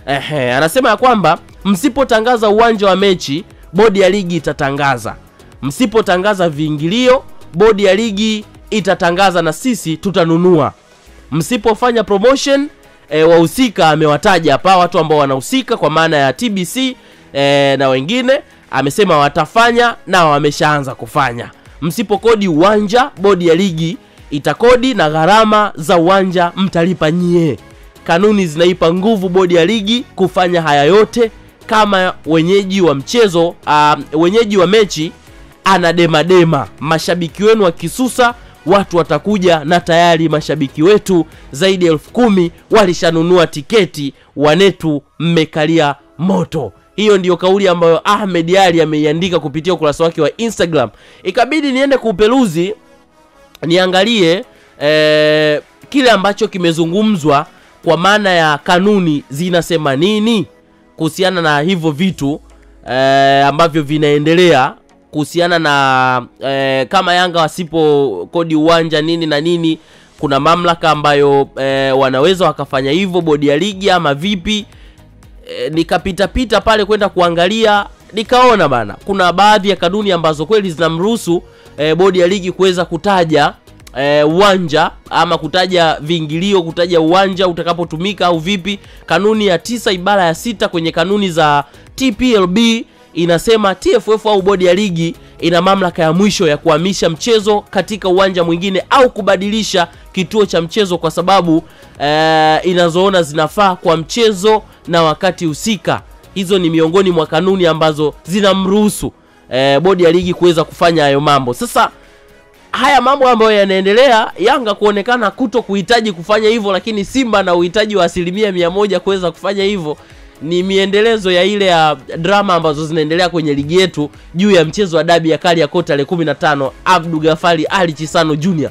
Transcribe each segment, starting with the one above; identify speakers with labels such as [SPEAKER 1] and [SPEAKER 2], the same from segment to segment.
[SPEAKER 1] Anasema ya kwamba msipotangaza uwanja wa mechi, bodi ya ligi itatangaza. Msipotangaza viingilio, bodi ya ligi itatangaza na sisi tutanunua. Msipofanya promotion, wahusika amewataja hapa watu ambao wanahusika kwa maana ya TBC na wengine, amesema watafanya na wameshaanza kufanya. Msipokodi uwanja, bodi ya ligi itakodi na gharama za uwanja mtalipa nyie. Kanuni zinaipa nguvu bodi ya ligi kufanya haya yote kama wenyeji wa mchezo, wenyeji wa mechi anademadema. Mashabiki wenu wakisusa, watu watakuja, na tayari mashabiki wetu zaidi ya 10,000 walishanunua tiketi. Wanetu mmekalia moto. Hiyo ndiyo kauli ambayo Ahmed Ally ameiandika kupitia ukurasa wake wa Instagram. Ikabidi niende kuupeluzi niangalie kile ambacho kimezungumzwa kwa maana ya kanuni zinasema nini kuhusiana na hivyo vitu ambavyo vinaendelea kuhusiana na kama Yanga wasipo kodi uwanja nini na nini, kuna mamlaka ambayo wanaweza wakafanya hivyo, bodi ya ligi ama vipi. Nikapita pale kwenda kuangalia, nikaona bana kuna baadhi ya kanuni ambazo kweli zinamruhusu bodi ya ligi kuweza kutaja uwanja ama kutaja viingilio, kutaja uwanja utakapotumika au vipi. Kanuni ya 9 ibara ya 6 kwenye kanuni za TPLB inasema TFF au bodi ya ligi ina mamlaka ya mwisho ya kuhamisha mchezo katika uwanja mwingine au kubadilisha kituo cha mchezo kwa sababu inazoona zinafaa kwa mchezo na wakati husika. Hizo ni miongoni mwa kanuni ambazo zinamruhusu bodi ya ligi kuweza kufanya hayo mambo. Sasa haya mambo ambayo yanaendelea, Yanga kuonekana kuto kuhitaji kufanya hivyo, lakini Simba na uhitaji wa 100% kuweza kufanya hivyo, ni miendelezo ya ile ya drama ambazo zinaendelea kwenye ligi yetu juu ya mchezo wa dabi ya Kariakoo tarehe 15, Abdul Ghaffari Ali Chisano Junior.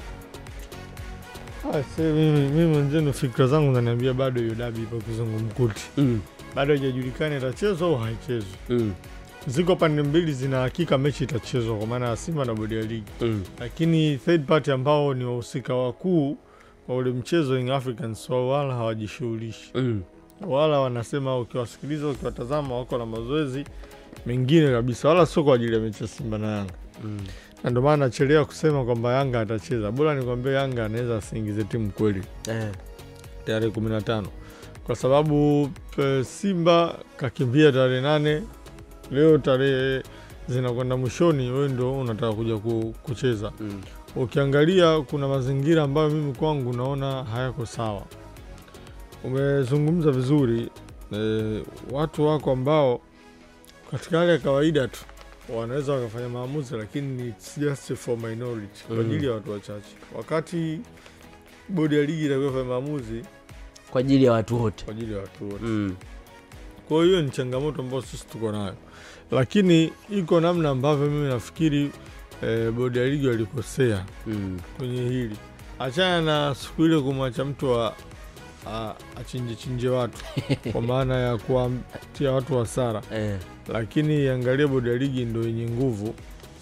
[SPEAKER 2] Mimi mwenyewe fikra zangu zinaniambia bado hiyo dabi ipo kizungumkuti. Bado haijulikani itachezwa au haichezwi. Ziko pande mbili zina hakika mechi itachezwa kwa maana Simba na bodi ya ligi. Lakini third party ambao ni wahusika wakuu wa ule mchezo Young Africans wala hawajishughulishi. Wala wanasema ukiwasikiliza ukiwatazama wako na mazoezi mengine kabisa, wala sio kwa ajili ya mechi ya Simba na Yanga. Na ndio maana nachelea kusema kwamba Yanga atacheza. Bora nikwambie Yanga anaweza asiingize timu kweli tarehe 15. Kwa sababu Simba kakimbia tarehe 8, leo tarehe zinakwenda mwishoni, wewe ndio unataka kuja kucheza. Ukiangalia kuna mazingira ambayo mimi kwangu naona hayako sawa. Umezungumza vizuri, watu wako ambao katika hali ya kawaida tu wanaweza wakafanya maamuzi, lakini it's just for minority, kwa ajili ya watu wachache. Wakati bodi ya ligi inafanya maamuzi
[SPEAKER 1] kwa ajili ya watu wote.
[SPEAKER 2] Kwa ajili ya watu wote. Kwa hiyo ni changamoto ambayo sisi tuko nayo. Lakini iko namna ambavyo mimi nafikiri bodi ya ligi walikosea kwenye hili. Achana na siku ile kumwacha mtu achinje watu kwa maana ya kuwatia watu hasara. Lakini angalia bodi ya ligi ndio yenye nguvu,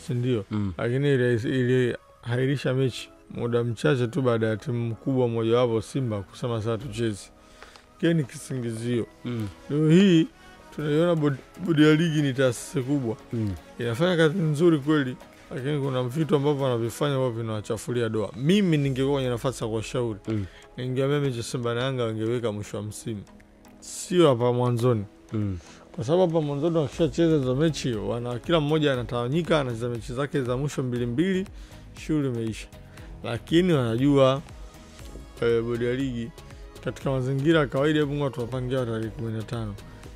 [SPEAKER 2] si ndio? Lakini ile hairisha mechi muda mchache tu baada ya timu kubwa mmoja wapo Simba kusema sasa tucheze. Keni kisingizio. Leo hii tunaiona bodi ya ligi ni taasisi kubwa. Inafanya kazi nzuri kweli, lakini kuna vitu ambavyo wanavifanya ambavyo vinawachafulia doa. Mimi ningekuwa kwenye nafasi ya kuwashauri, ningeambia mechi ya Simba na Yanga wangeweka mwisho wa msimu, sio hapa mwanzoni. Kwa sababu hapa mwanzoni wakishacheza hizo mechi, kila mmoja anatawanyika, anacheza mechi zake za mwisho 2-2, shughuli imeisha. Lakini wanajua bodi ya ligi katika mazingira ya kawaida, hebu watu wapangia tarehe 15.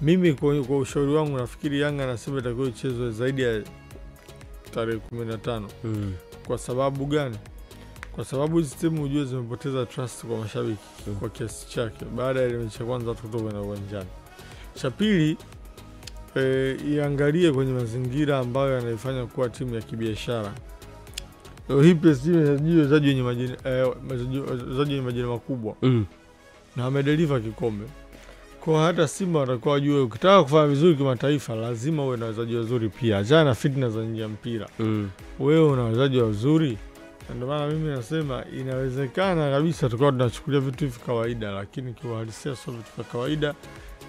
[SPEAKER 2] Mimi kwa ushauri wangu nafikiri Yanga na Simba itakuwa ichezwe zaidi ya tarehe 15. Kwa sababu gani? Kwa sababu hizi timu ujue zimepoteza trust kwa mashabiki kwa kiasi chake baada ya mechi ya kwanza kutoka na uwanjani. Cha pili, iangalie kwenye mazingira ambayo yanaifanya kuwa timu ya kibiashara. Leo hii PSG imesajili wachezaji wenye majina makubwa na wamedeliver kikombe. Kwa hata Simba watakuwa wajue ukitaka kufanya vizuri kimataifa lazima uwe na wachezaji wazuri pia. Achana na fitness za nje ya mpira. Wewe una wachezaji wazuri. Ndio maana mimi nasema inawezekana kabisa tukao tunachukulia vitu hivi kawaida, lakini kiuhalisia sio vitu vya kawaida.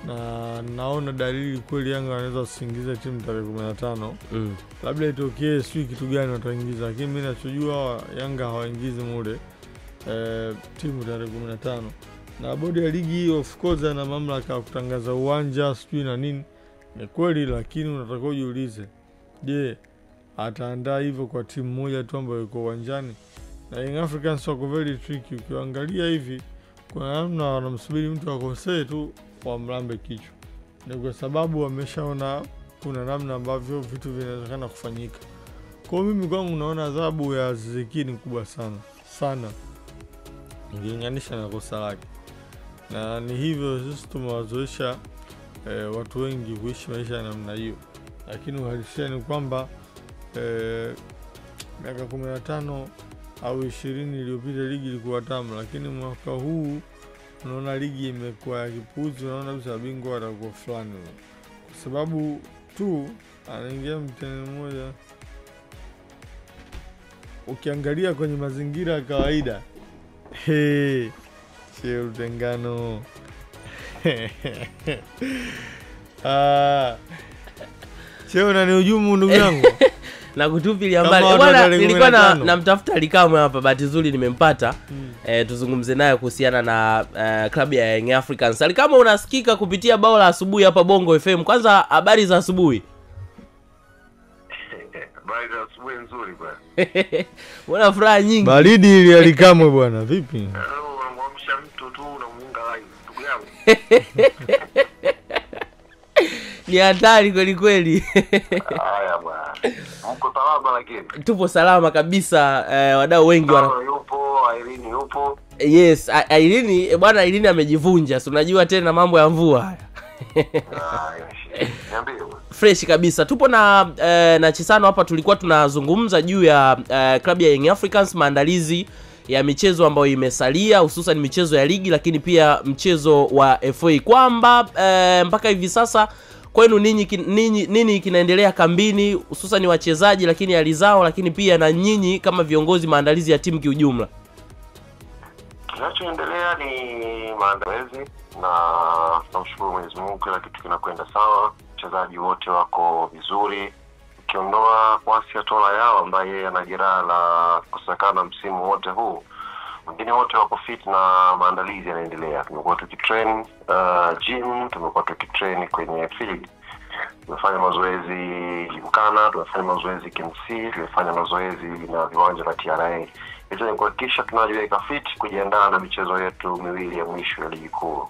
[SPEAKER 2] na naona dalili kweli Yanga wanaweza kusingiza timu tarehe 15. Labda itokee sio kitu gani wataingiza, lakini mimi ninachojua Yanga hawaingizi mule timu tarehe 15. Na bodi ya ligi of course na mamlaka ya kutangaza uwanja sijui na nini. Ni kweli, lakini unataka ujiulize, je, ataandaa hivyo kwa timu moja tu ambayo iko uwanjani? Na Young Africans wako very tricky. Ukiangalia hivi kuna namna wanamsubiri mtu akosee tu wamlambe kichwa. Ni kwa sababu wameshaona kuna namna ambavyo vitu vinawezekana kufanyika. Kwa mimi kwangu naona adhabu ya Aziz Ki ni kubwa sana ukilinganisha na kosa lake. Na ni hivyo sisi tumewazoesha watu wengi kuishi maisha ya namna hiyo, lakini uhalisia ni kwamba miaka 15 au 20 iliyopita ligi ilikuwa tamu, lakini mwaka huu unaona ligi imekuwa ya kipuzi. Unaona kabisa bingwa atakuwa fulani kwa sababu tu anaingia mtani mmoja. Ukiangalia kwenye mazingira ya kawaida, sio utengano. Sio unanihujumu ndugu yangu.
[SPEAKER 1] Na kutupilia mbali bwana, nilikuwa namtafuta Alikamwe hapa, bahati nzuri nimempata. Tuzungumze naye kuhusiana na klabu ya Young Africans. Alikamwe, unasikika kupitia bao la asubuhi hapa Bongo FM. Kwanza habari za asubuhi?
[SPEAKER 3] Habari za asubuhi nzuri bwana.
[SPEAKER 1] Mbona furaha nyingi?
[SPEAKER 2] Baridi ile Alikamwe bwana, vipi?
[SPEAKER 3] Unamwamsha mtu tu unamuunga live ndugu yangu.
[SPEAKER 1] Ni hatari kweli kweli.
[SPEAKER 3] Haya bwana. Mko salama lakini?
[SPEAKER 1] Tupo salama kabisa. Wadau wengi
[SPEAKER 3] yupo, Irene yupo.
[SPEAKER 1] Yes, Irene bwana, Irene amejivunja. Si unajua tena mambo ya mvua haya.
[SPEAKER 3] Niambie.
[SPEAKER 1] Fresh kabisa. Tupo na Chisano hapa, tulikuwa tunazungumza juu ya klabu ya Young Africans, maandalizi ya michezo ambayo imesalia, hususan michezo ya ligi, lakini pia mchezo wa FA, kwamba mpaka hivi sasa kwenu nini kinaendelea kambini, hususan wachezaji lakini hali zao, lakini pia na nyinyi kama viongozi, maandalizi ya timu kiujumla.
[SPEAKER 3] Kinachoendelea ni maandalizi na tunamshukuru Mwenyezi Mungu, kila kitu kinakwenda sawa. Wachezaji wote wako vizuri, ukiondoa Kwasi Atola yao ambaye ana jeraha la kukosekana msimu wote huu. Wengine wote wako fit na maandalizi yanaendelea. Tumekuwa tukitrain gym, tumekuwa tukitrain kwenye field. Tumefanya mazoezi Jimkana, tumefanya mazoezi KMC, tumefanya mazoezi na viwanja vya TRA. Hicho ni kuhakikisha tunajiweka fit kujiandaa na michezo yetu miwili ya mwisho ya ligi kuu.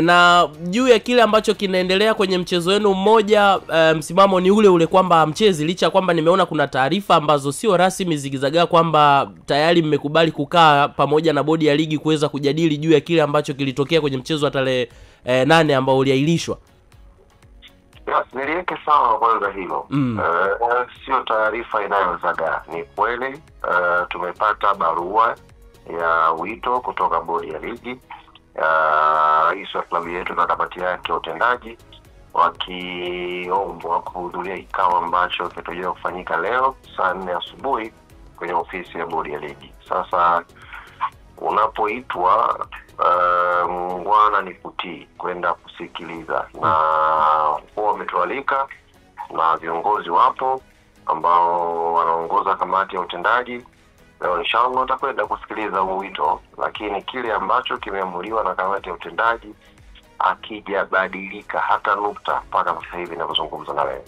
[SPEAKER 1] Na juu ya kile ambacho kinaendelea kwenye mchezo wenu mmoja, msimamo ni ule kwamba mchezi, licha kwamba nimeona kuna taarifa ambazo sio rasmi zikizagaa kwamba tayari mmekubali kukaa pamoja na bodi ya ligi kuweza kujadili juu ya kile ambacho kilitokea kwenye mchezo wa tarehe 8 ambao uliahirishwa.
[SPEAKER 3] Yes, niliweke sawa kwanza hilo. Sio taarifa inayozagaa, ni kweli. Tumepata barua ya wito kutoka bodi ya ligi, rais wa klabu yetu na kamati yake utendaji, wakiombwa kuhudhuria kikao ambacho kitatarajiwa kufanyika leo saa 4 asubuhi kwenye ofisi ya bodi ya ligi. Sasa unapoitwa mungwana ni kutii, kwenda kusikiliza, na kwa wametualika na viongozi wapo ambao wanaongoza kamati ya utendaji. Leo inshallah tutakwenda kusikiliza wito, lakini kile ambacho kimeamuliwa na kamati ya utendaji akijabadilika hata nukta mpaka sasa hivi ninapozungumza na wewe.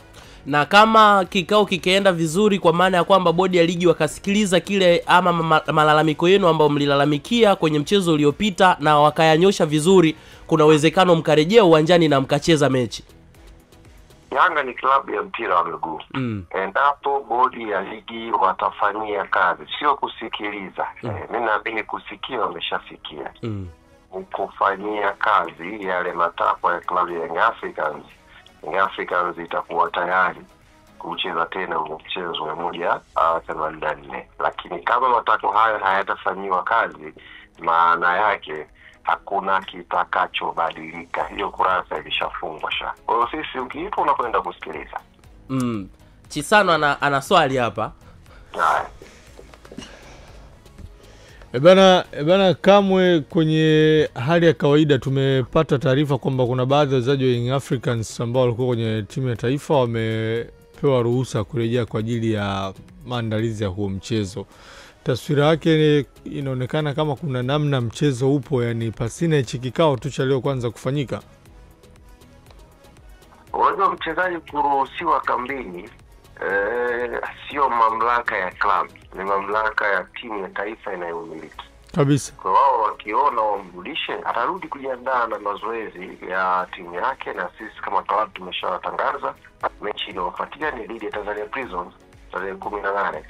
[SPEAKER 1] Na kama kikao kikaenda vizuri, kwa maana ya kwamba bodi ya ligi wakasikiliza kile ama malalamiko yenu ambao mlilalamikia kwenye mchezo uliopita na wakayanyosha vizuri, kuna uwezekano mkarejea uwanjani na mkacheza mechi?
[SPEAKER 3] Yanga ni klabu ya mpira wa miguu. Endapo bodi ya ligi watafanyia kazi, sio kusikiliza. Mimi naamini kusikia wameshafikia. Kufanyia kazi yale matakwa ya klabu ya Young Africans, Young Africans itakuwa tayari kucheza tena mchezo wa 184. Lakini kama matakwa hayo hayatafanyiwa kazi, maana yake hakuna kitakachobadilika. Hiyo kurasa ilishafungwa sha. Kwa hiyo sisi ukiitwa unakwenda kusikiliza.
[SPEAKER 1] Chisano ana swali hapa.
[SPEAKER 2] Ebana kamwe kwenye hali ya kawaida tumepata taarifa kwamba kuna baadhi ya wachezaji wa Young Africans ambao walikuwa kwenye timu ya taifa wamepewa ruhusa kurejea kwa ajili ya maandalizi ya huo mchezo. Taswira yake inaonekana kama kuna namna mchezo upo, yani pasina hichi kikao tu cha leo kwanza kufanyika.
[SPEAKER 3] Unajua mchezaji kuruhusiwa kambini sio mamlaka ya club, ni mamlaka ya timu ya taifa inayomiliki
[SPEAKER 2] Kabisa.
[SPEAKER 3] Kwa wao wakiona wamrudishe, atarudi kujiandaa na mazoezi ya timu yake, na sisi kama club tumeshawatangaza mechi inayofuatia ni dhidi ya Tanzania Prisons tarehe 18.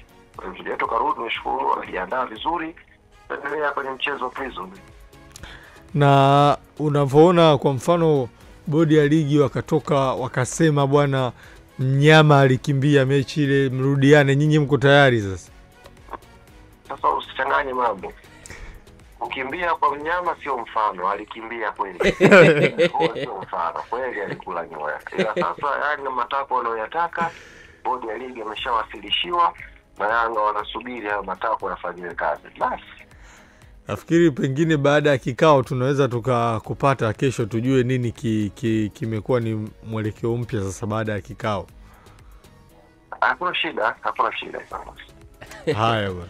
[SPEAKER 3] Mchezo wetu karudi, tumeshukuru wanajiandaa vizuri endelea kwenye mchezo wa Prisons.
[SPEAKER 2] Na unavyoona kwa mfano bodi ya ligi wakatoka wakasema bwana mnyama alikimbia mechi ile, mrudiane, nyinyi mko tayari sasa?
[SPEAKER 3] Sasa usichanganye mambo. Kukimbia kwa mnyama sio mfano, alikimbia kweli. Sio mfano, kweli alikula nyoya. Ila sasa yani matakwa wanayotaka bodi ya ligi ameshawasilishiwa na Yanga wanasubiri hayo matakwa yafanywe kazi. Basi
[SPEAKER 2] nafikiri pengine baada ya kikao tunaweza tukakupata kesho tujue nini kimekuwa ni mwelekeo mpya sasa baada ya kikao.
[SPEAKER 3] Hakuna shida
[SPEAKER 2] Haya bwana.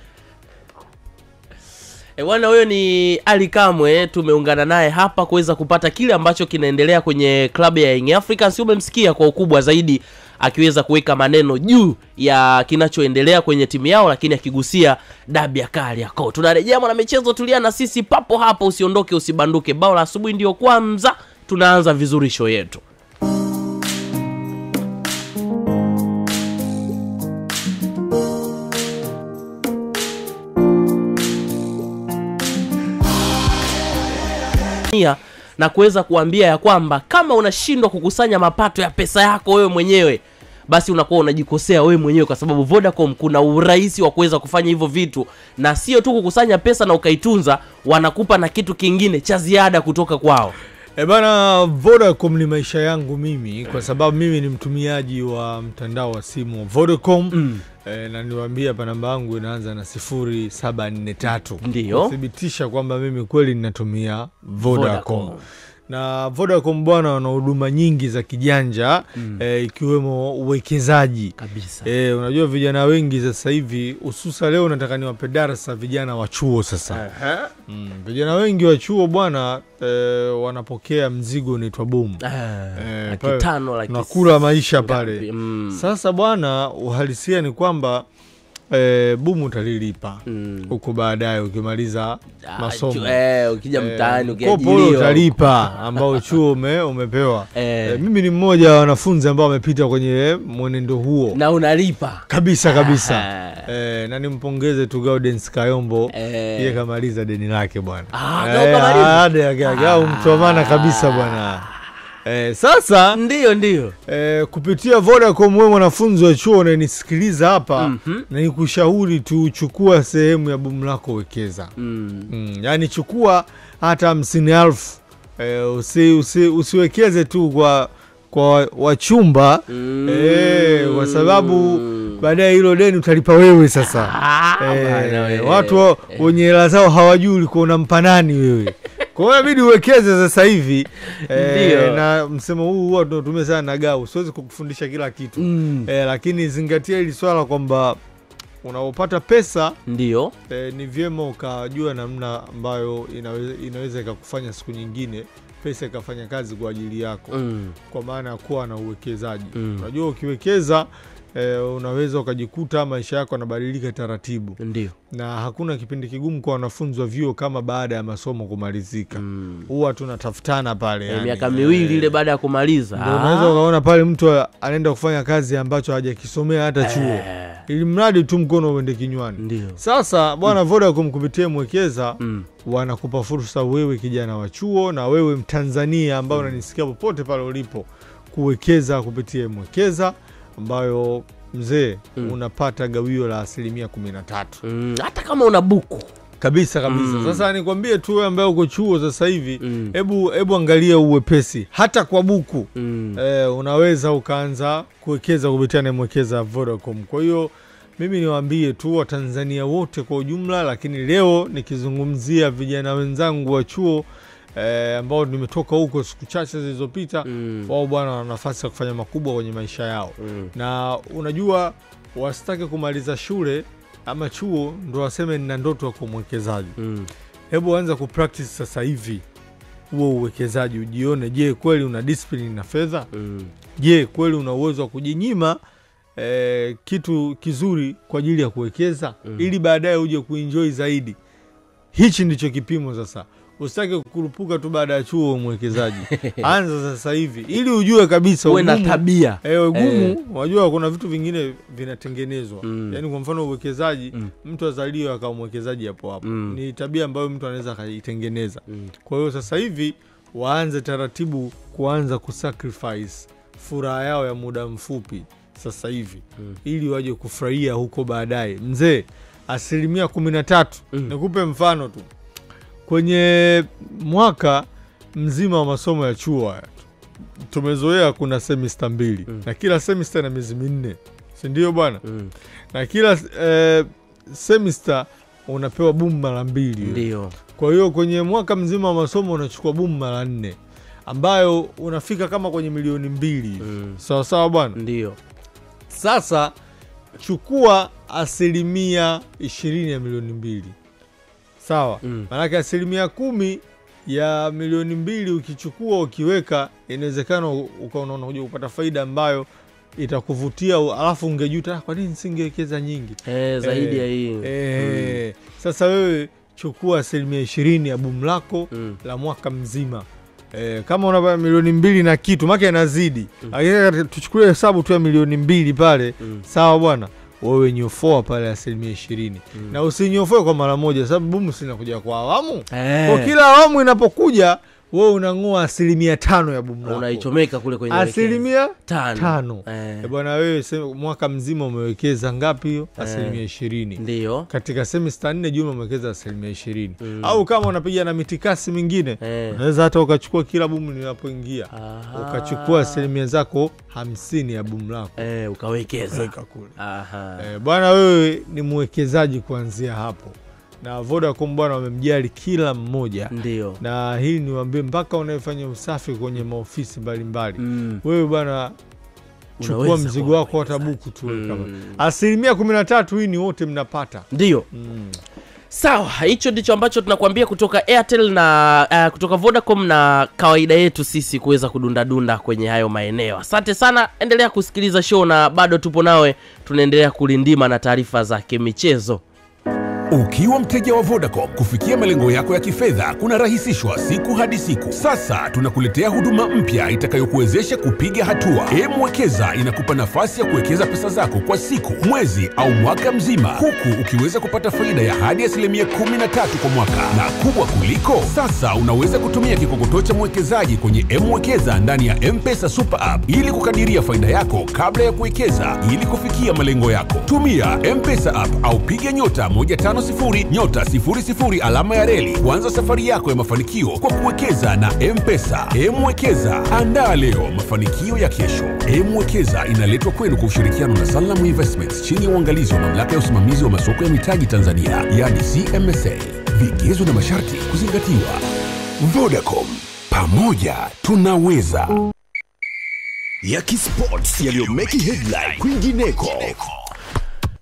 [SPEAKER 1] Bwana huyo ni Ali Kamwe, tumeungana naye hapa kuweza kupata kile ambacho kinaendelea kwenye klabu ya Young Africans. Umemsikia kwa ukubwa zaidi akiweza kuweka maneno juu ya kinachoendelea kwenye timu yao, lakini akigusia dabi ya Kariakoo. Tunarejea mwana michezo, tulia na sisi papo hapo, usiondoke usibanduke. Bao la asubuhi ndio kwanza tunaanza vizuri show yetu. Na kuweza kuambia ya kwamba kama unashindwa kukusanya mapato ya pesa yako wewe mwenyewe, basi unakuwa unajikosea wewe mwenyewe, kwa sababu Vodacom kuna urahisi wa kuweza kufanya hivyo vitu, na sio tu kukusanya pesa na ukaitunza, wanakupa na kitu kingine cha ziada kutoka kwao.
[SPEAKER 2] Bana, Vodacom ni maisha yangu mimi, kwa sababu mimi ni mtumiaji wa mtandao wa simu wa Vodacom. Na niwaambia hapa namba yangu inaanza na 0743.
[SPEAKER 1] Ndio
[SPEAKER 2] kuthibitisha kwamba mimi kweli ninatumia Vodacom. Na Vodacom bwana wana huduma nyingi za kijanja, ikiwemo uwekezaji
[SPEAKER 1] kabisa.
[SPEAKER 2] Unajua vijana wengi sasa hivi, hususa leo nataka niwape darasa vijana wa chuo sasa. Vijana wengi wa chuo bwana wanapokea mzigo unaitwa boom. Nakula maisha pale. Sasa bwana uhalisia ni kwamba boom utalilipa huko baadaye ukimaliza masomo.
[SPEAKER 1] Ukija mtaani ukiajiliwa
[SPEAKER 2] kopo utalipa ambao chuo umepewa. Mimi ni mmoja wa wanafunzi ambao wamepita kwenye mwenendo huo
[SPEAKER 1] na unalipa
[SPEAKER 2] kabisa. Na nimpongeze tu Gaudens Kayombo, yeye kamaliza deni lake bwana. Mtu wa maana kabisa bwana. Sasa
[SPEAKER 1] ndio
[SPEAKER 2] kupitia Vodacom wewe mwanafunzi wa chuo unanisikiliza hapa, na nikushauri tu chukua sehemu ya boom lako wekeza. Yani chukua hata 50,000. Usiwekeze tu kwa wachumba, kwa sababu baadaye hilo deni utalipa wewe sasa. Watu wenye hela zao hawajui ulikuwa unampa nani wewe. Kwa hiyo inabidi uwekeze sasa hivi. Na msemo huu huwa tunatumia sana na Gau. Siwezi kukufundisha kila kitu. Lakini zingatia hili swala kwamba unapopata pesa
[SPEAKER 1] ndio
[SPEAKER 2] ni vyema ukajua namna ambayo inaweza ikakufanya siku nyingine pesa ikafanya kazi kwa ajili yako. Kwa maana ya kuwa na uwekezaji. Unajua ukiwekeza unaweza ukajikuta maisha yako yanabadilika taratibu.
[SPEAKER 1] Ndio.
[SPEAKER 2] Na hakuna kipindi kigumu kwa wanafunzi wa vyuo kama baada ya masomo kumalizika. Huwa tunatafutana pale yani.
[SPEAKER 1] Miaka miwili ile baada ya kumaliza.
[SPEAKER 2] Ndio unaweza ukaona pale mtu anaenda kufanya kazi ambacho hajakisomea hata chuo. Ili mradi tu mkono uende kinywani.
[SPEAKER 1] Ndio.
[SPEAKER 2] Sasa bwana Vodacom kupitia Mwekeza wanakupa fursa wewe kijana wa chuo na wewe Mtanzania ambao unanisikia popote pale ulipo kuwekeza kupitia Mwekeza, ambayo mzee unapata gawio la 13%.
[SPEAKER 1] Hata kama una buku
[SPEAKER 2] kabisa. Sasa nikwambie tu wewe ambaye uko chuo sasa hivi, hebu angalia uwepesi hata kwa buku. Unaweza ukaanza kuwekeza kupitia Mwekeza Vodacom. Kwa hiyo mimi niwaambie tu wa Tanzania wote kwa ujumla, lakini leo nikizungumzia vijana wenzangu wa chuo ambao nimetoka huko siku chache zilizopita, wao bwana wana nafasi ya kufanya makubwa kwenye maisha yao. Na unajua wasitake kumaliza shule ama chuo ndo waseme nina ndoto ya kuwa mwekezaji. Hebu anza kupractice sasa hivi huo uwekezaji, ujione je kweli una discipline na fedha? Je kweli una uwezo wa kujinyima kitu kizuri kwa ajili ya kuwekeza ili baadaye uje kuenjoy zaidi? Hichi ndicho kipimo sasa. Usitake kukurupuka tu baada ya chuo mwekezaji. Anza sasa hivi ili ujue kabisa
[SPEAKER 1] uwe na tabia.
[SPEAKER 2] Ugumu, unajua kuna vitu vingine vinatengenezwa. Yaani kwa mfano uwekezaji, mtu azaliwe akawa mwekezaji hapo hapo. Ni tabia ambayo mtu anaweza kaitengeneza. Kwa hiyo sasa hivi waanze taratibu kuanza kusacrifice furaha yao ya muda mfupi sasa hivi ili waje kufurahia huko baadaye. Mzee, 13%. Nikupe mfano tu. Kwenye mwaka mzima wa masomo ya chuo haya tumezoea kuna semester 2 na kila semester ina miezi 4, si ndio bwana? Na kila semester unapewa boom mara 2.
[SPEAKER 1] Ndio.
[SPEAKER 2] Kwa hiyo kwenye mwaka mzima wa masomo unachukua boom mara 4 ambayo unafika kama kwenye milioni 2. Sawa sawa bwana?
[SPEAKER 1] Ndio.
[SPEAKER 2] Sasa chukua 20% ya milioni 2. Sawa. Maana 10% ya milioni 2 ukichukua ukiweka, inawezekana ukaona kuja kupata faida ambayo itakuvutia, alafu ungejuta kwa nini nisingewekeza nyingi
[SPEAKER 1] zaidi ya hii.
[SPEAKER 2] Sasa wewe chukua 20% ya boom lako la mwaka mzima. Kama una milioni 2 na kitu, maana yanazidi. Tuchukulie hesabu tu ya milioni 2 pale. Sawa bwana? Wewe nyofoa pale 20%. Na usinyofoe kwa mara moja, sababu boom sinakuja kwa awamu. Kwa kila awamu inapokuja, wewe unangoa 5% ya boom lako.
[SPEAKER 1] Unaichomeka kule kwenye
[SPEAKER 2] 5%. Bwana wewe mwaka mzima umewekeza ngapi hiyo? 20%.
[SPEAKER 1] Ndio.
[SPEAKER 2] Katika semester 4 jumla umewekeza 20%. Au kama unapiga na mitikasi mingine, unaweza hata ukachukua kila boom linapoingia. Ukachukua 50% zako 50 ya boom lako.
[SPEAKER 1] Ukawekeza
[SPEAKER 2] kule. Bwana wewe ni mwekezaji kuanzia hapo. Na Vodacom bwana wamemjali kila mmoja.
[SPEAKER 1] Ndio.
[SPEAKER 2] Na hili niwaambie mpaka unayefanya usafi kwenye maofisi mbalimbali. Wewe bwana chukua mzigo wako hata buku tu kama. 13% hii ni wote mnapata.
[SPEAKER 1] Ndio. Sawa, hicho ndicho ambacho tunakuambia kutoka Airtel na kutoka Vodacom na kawaida yetu sisi kuweza kudunda kwenye hayo maeneo. Asante sana, endelea kusikiliza show na bado tupo nawe, tunaendelea kulindima na taarifa za kimichezo.
[SPEAKER 4] Ukiwa mteja wa Vodacom, kufikia malengo yako ya kifedha kuna rahisishwa siku hadi siku. Sasa tunakuletea huduma mpya itakayokuwezesha kupiga hatua. Mwekeza inakupa nafasi ya kuwekeza pesa zako kwa siku, mwezi au mwaka mzima, huku ukiweza kupata faida ya hadi 13% kwa mwaka. Na kubwa kuliko, sasa unaweza kutumia kikokoto cha mwekezaji kwenye Mwekeza ndani ya M-Pesa Super App ili kukadiria faida yako kabla ya kuwekeza ili kufikia malengo yako. Tumia M-Pesa App au piga *150*00 kuanza safari yako ya mafanikio kwa kuwekeza na M-Pesa. Mwekeza, andaa leo mafanikio ya kesho. Mwekeza inaletwa kwenu kwa ushirikiano na Sanlam Investments chini ya uangalizi wa Mamlaka ya Usimamizi wa Masoko ya Mitaji Tanzania, yani CMSA. Vigezo na masharti kuzingatiwa. Vodacom, pamoja tunaweza.
[SPEAKER 5] Ya kisports yaliyomeki headline kwingineko.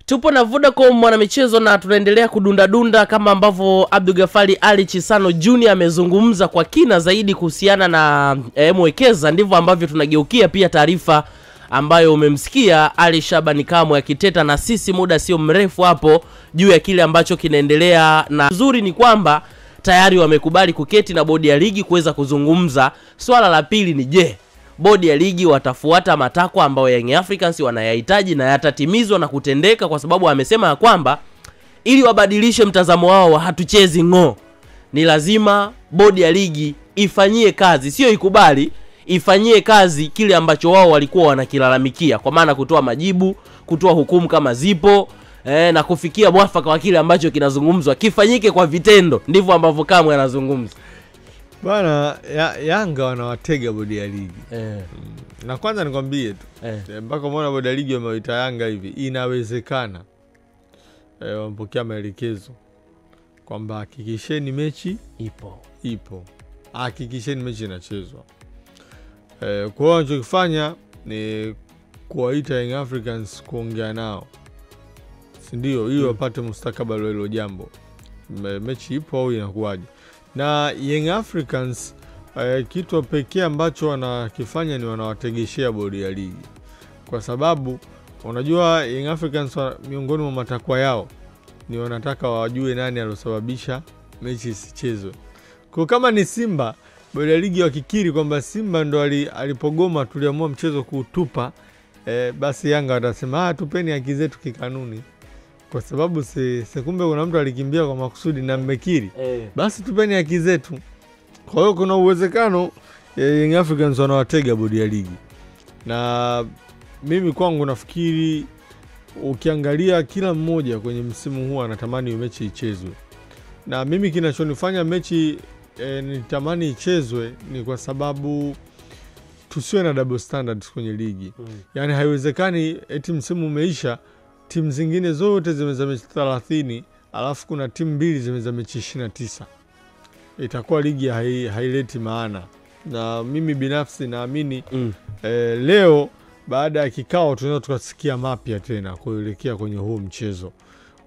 [SPEAKER 1] Tupo na Vodacom mwanamichezo na tunaendelea kudunda kama ambavyo Abdul Gafari Ali Chisano Junior amezungumza kwa kina zaidi kuhusiana na Mwekeza. Ndivyo ambavyo tunageukia pia taarifa ambayo umemsikia Ali Shabani Kamwe akiteta na sisi muda sio mrefu hapo juu ya kile ambacho kinaendelea, na nzuri ni kwamba tayari wamekubali kuketi na bodi ya ligi kuweza kuzungumza. Swala la pili ni je, bodi ya ligi watafuata matakwa ambayo Young Africans wanayahitaji na yatatimizwa na kutendeka, kwa sababu amesema ya kwamba ili wabadilishe mtazamo wao wa hatuchezi ngo, ni lazima bodi ya ligi ifanyie kazi, sio ikubali, ifanyie kazi kile ambacho wao walikuwa wanakilalamikia, kwa maana kutoa majibu, kutoa hukumu kama zipo, na kufikia mwafaka wa kile ambacho kinazungumzwa kifanyike kwa vitendo. Ndivyo ambavyo Kamwe anazungumza.
[SPEAKER 2] Bwana Yanga wanawatega bodi ya ligi. Na kwanza nikwambie tu, mpaka umeona bodi ya ligi wameita Yanga hivi, inawezekana wamepokea maelekezo kwamba hakikisheni mechi ipo, hakikisheni mechi inachezwa. Kwa hiyo wanachokifanya ni kuwaita Young Africans kuongea nao, si ndio, ili wapate mustakabali wa hilo jambo, mechi ipo au inakuwaje. Na Young Africans kitu pekee ambacho wanakifanya ni wanawategeshea bodi ya ligi, kwa sababu unajua Young Africans miongoni mwa matakwa yao ni wanataka wajue nani alosababisha mechi isichezwe. Kwa kama ni Simba, bodi ya ligi wakikiri kwamba Simba ndo alipogoma tuliamua mchezo kuutupa, basi Yanga watasema tupeni haki zetu kikanuni, kwa sababu sekumbe kuna mtu alikimbia kwa makusudi na mmekiri, basi tupeni haki zetu. Kwa hiyo kuna uwezekano Young Africans wanawatega bodi ya ligi, na mimi kwangu nafikiri ukiangalia kila mmoja kwenye msimu huu anatamani mechi ichezwe, na mimi kinachonifanya mechi nitamani ichezwe ni kwa sababu tusiwe na double standards kwenye ligi. Yani haiwezekani eti msimu umeisha timu zingine zote zimeza mechi 30 alafu kuna timu mbili zimeza mechi 29. Itakuwa ligi haileti maana. Na mimi binafsi naamini leo baada ya kikao tunaweza tukasikia mapya tena kuelekea kwenye huu mchezo.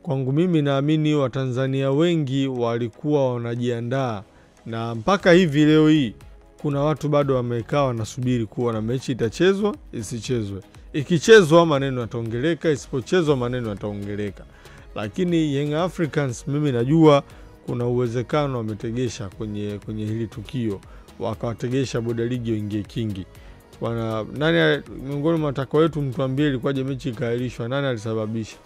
[SPEAKER 2] Kwangu mimi naamini Watanzania wengi walikuwa wanajiandaa, na mpaka hivi leo hii kuna watu bado wamekaa wanasubiri kuwa na mechi itachezwa isichezwe. Ikichezwa maneno yataongeleka, isipochezwa maneno yataongeleka. Lakini Young Africans mimi najua kuna uwezekano wametegesha kwenye hili tukio, wakawategesha bodi ya ligi waingie kingi. Nani miongoni mwa matakwa yetu mtuambie ilikuwaje mechi ikaahirishwa, nani alisababisha?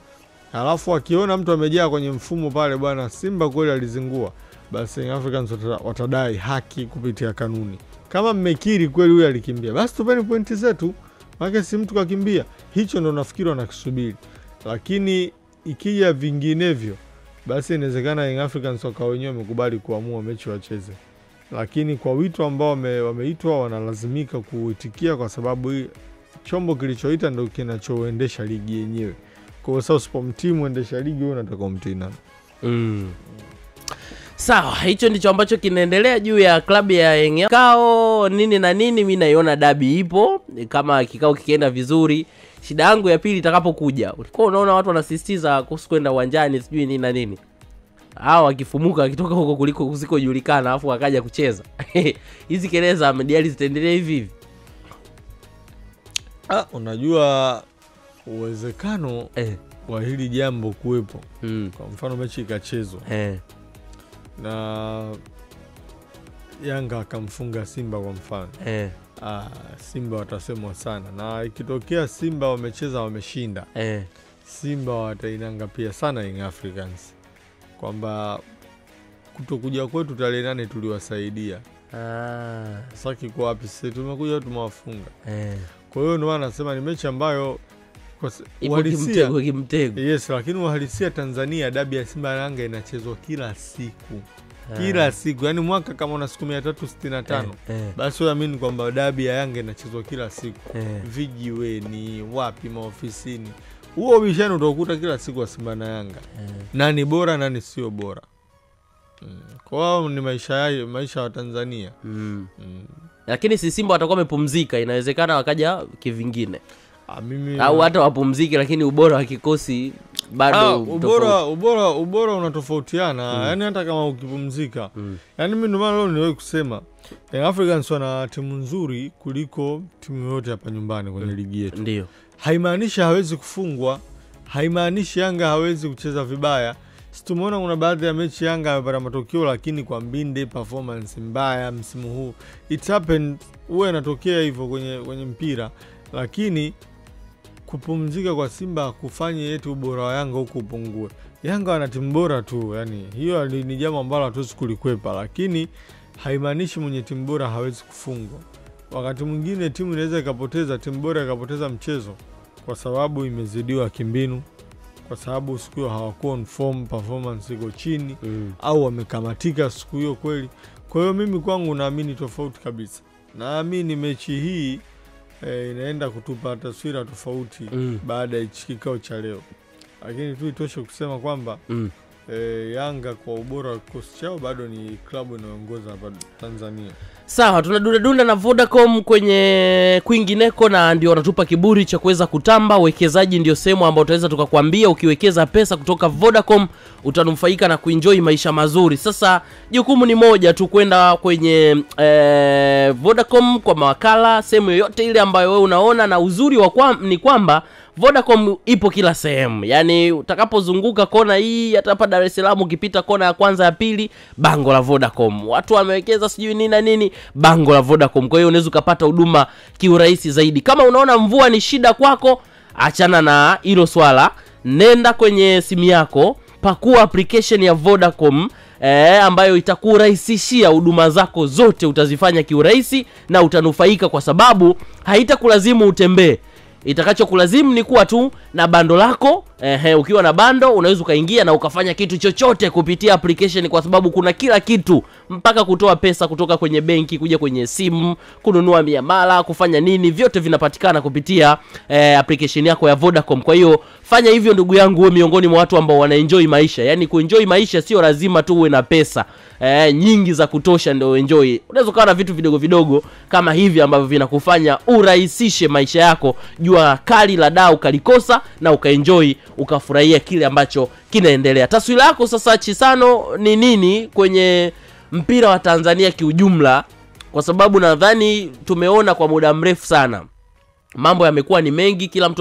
[SPEAKER 2] Alafu akiona mtu amejaa kwenye mfumo pale, bwana Simba kweli alizingua, basi Young Africans watadai haki kupitia kanuni. Kama mmekiri kweli huyu alikimbia, basi tupeni pointi zetu, maana si mtu kakimbia. Hicho ndo nafikiri wanakisubiri. Lakini ikija vinginevyo, basi inawezekana Young Africans wakao wenyewe wamekubali kuamua mechi wacheze. Lakini kwa wito ambao wameitwa wanalazimika kuitikia, kwa sababu chombo kilichoita ndio kinachoendesha ligi yenyewe. Kwa sababu usipomtimu endesha ligi wewe unataka umtina.
[SPEAKER 1] Sawa, hicho ndicho ambacho kinaendelea juu ya klabu ya Young. Kikao nini na nini, mimi naiona dabi ipo. Kama kikao kikienda vizuri, shida yangu ya pili itakapokuja, ulikuwa unaona watu wanasisitiza kuhusu kwenda uwanjani sijui nini na nini. Hao wakifumuka wakitoka huko kuliko kusikojulikana afu wakaja kucheza. Hizi kelele za mediali zitaendelea hivi hivi.
[SPEAKER 2] Unajua uwezekano wa hili jambo kuwepo. Kwa mfano mechi ikachezwa na Yanga akamfunga Simba kwa mfano, Simba watasemwa sana, na ikitokea Simba wamecheza wameshinda, Simba watainanga pia sana Young Africans kwamba kutokuja kwetu tarehe 8 tuliwasaidia. Sasa kiko wapi sisi, tumekuja tumewafunga. Kwa hiyo ndio anasema ni mechi ambayo uhalisia kimtego. Yes, lakini uhalisia Tanzania dabi ya Simba na Yanga inachezwa kila siku. Kila siku, yani mwaka kama una siku 365, basi uamini kwamba dabi ya Yanga inachezwa kila siku. Vijiweni, wapi, maofisini. Huo bishano utakuta kila siku wa Simba na Yanga. Nani bora nani sio bora. Kwa hiyo ni maisha wa Tanzania.
[SPEAKER 1] Lakini si Simba watakuwa wamepumzika, inawezekana wakaja kivingine. Au hata wapumzike, lakini ubora wa kikosi bado
[SPEAKER 2] ubora unatofautiana. Yani hata kama ukipumzika. Yani mimi ndio maana leo niwewe kusema Africans wana timu nzuri kuliko timu yote hapa nyumbani kwenye ligi yetu.
[SPEAKER 1] Ndio.
[SPEAKER 2] Haimaanishi hawezi kufungwa, haimaanishi Yanga hawezi kucheza vibaya. Tumeona kuna baadhi ya mechi Yanga amepata matokeo, lakini kwa mbinde performance mbaya msimu huu. It happened, huwa inatokea hivyo kwenye mpira. Lakini kupumzika kwa Simba kufanye yetu ubora wa Yanga huko upungue. Yanga wana timu bora tu, yani hiyo ni jambo ambalo hatuwezi kulikwepa, lakini haimaanishi mwenye timu bora hawezi kufungwa. Wakati mwingine timu inaweza ikapoteza, timu bora ikapoteza mchezo kwa sababu imezidiwa kimbinu, kwa sababu siku hiyo hawakuwa on form, performance iko chini, au wamekamatika siku hiyo kweli. Kwa hiyo mimi kwangu naamini tofauti kabisa. Naamini mechi hii inaenda kutupa taswira tofauti baada ya kikao cha leo. lakini tu itoshe kusema kwamba Yanga kwa ubora wa kikosi chao bado ni klabu inayoongoza hapa Tanzania.
[SPEAKER 1] Sawa, tunadunda na Vodacom kwenye kwingineko, na ndio wanatupa kiburi cha kuweza kutamba. Uwekezaji ndio sehemu ambayo tutaweza tukakwambia ukiwekeza pesa kutoka Vodacom utanufaika na kuenjoy maisha mazuri. Sasa jukumu ni moja tu, kwenda kwenye Vodacom kwa mawakala sehemu yoyote ile ambayo wewe unaona, na uzuri ni kwamba Vodacom ipo kila sehemu. Yani utakapozunguka kona hii, hata hapa Dar es Salaam ukipita kona ya kwanza ya pili, bango la Vodacom. Watu wamewekeza sijui nini na nini, bango la Vodacom. Kwa hiyo unaweza kupata huduma kiurahisi zaidi. Kama unaona mvua ni shida kwako, achana na hilo swala. Nenda kwenye simu yako, pakua application ya Vodacom ambayo itakurahisishia huduma zako zote, utazifanya kiurahisi na utanufaika, kwa sababu haitakulazimu utembee. Itakachokulazimu ni kuwa tu na bando lako. Ukiwa na bando unaweza ukaingia na ukafanya kitu chochote kupitia application, kwa sababu kuna kila kitu, mpaka kutoa pesa kutoka kwenye benki kuja kwenye simu, kununua miamala, kufanya nini, vyote vinapatikana kupitia application yako ya Vodacom. Kwa hiyo fanya hivyo ndugu yangu, uwe miongoni mwa watu ambao wanaenjoy maisha. Yani kuenjoy maisha sio lazima tu uwe na pesa nyingi za kutosha ndio enjoy. Unaweza kuwa na vitu vidogo vidogo kama hivi ambavyo vinakufanya urahisishe maisha yako. Jua kali la dau kalikosa na ukaenjoy, ukafurahia kile ambacho kinaendelea. Taswira yako sasa Chisano ni nini kwenye mpira wa Tanzania kiujumla? Kwa sababu nadhani tumeona kwa muda mrefu sana mambo yamekuwa ni mengi, kila mtu